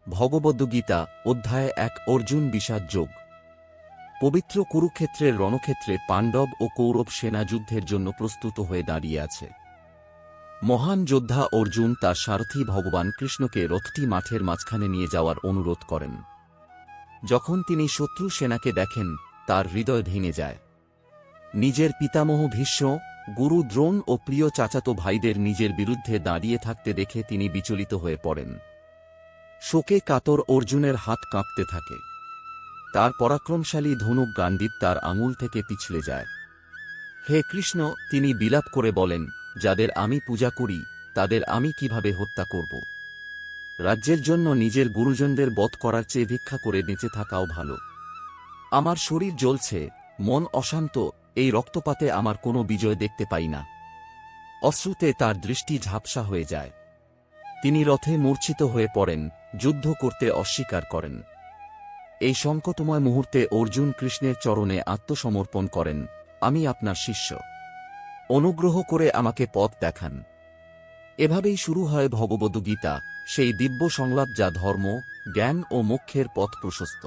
ভগবদ্গীতা অধ্যায় ১ অর্জুন বিষাদ যোগ। পবিত্র কুরুক্ষেত্রের রণক্ষেত্রে পাণ্ডব ও কৌরব সেনা যুদ্ধের জন্য প্রস্তুত হয়ে দাঁড়িয়ে আছে। মহান যোদ্ধা অর্জুন তার সারথি ভগবান কৃষ্ণকে রথটি মাঠের মাঝখানে নিয়ে যাওয়ার অনুরোধ করেন। যখন তিনি শত্রু সেনাকে দেখেন, তার হৃদয় ভেঙে যায়। নিজের পিতামহ ভীষ্ম, গুরু দ্রোণ ও প্রিয় চাচাতো ভাইদের নিজের বিরুদ্ধে দাঁড়িয়ে থাকতে দেখে তিনি বিচলিত হয়ে পড়েন। শোকে কাতর অর্জুনের হাত কাঁপতে থাকে। তার পরাক্রমশালী ধনুক গান্ডীব তার আঙুল থেকে পিছলে যায়। হে কৃষ্ণ, তিনি বিলাপ করে বলেন, যাদের আমি পূজা করি তাদের আমি কিভাবে হত্যা করব? রাজ্যের জন্য নিজের গুরুজনদের বধ করার চেয়ে ভিক্ষা করে বেঁচে থাকাও ভালো। আমার শরীর জ্বলছে, মন অশান্ত, এই রক্তপাতে আমার কোনো বিজয় দেখতে পাই না। অশ্রুতে তার দৃষ্টি ঝাপসা হয়ে যায়। তিনি রথে মূর্ছিত হয়ে পড়েন, যুদ্ধ করতে অস্বীকার করেন। এই সংকটময় মুহূর্তে অর্জুন কৃষ্ণের চরণে আত্মসমর্পণ করেন, আমি আপনার শিষ্য, অনুগ্রহ করে আমাকে পথ দেখান। এভাবেই শুরু হয় ভগবদ্গীতা, সেই দিব্য সংলাপ যা ধর্ম, জ্ঞান ও মোক্ষের পথ প্রশস্ত।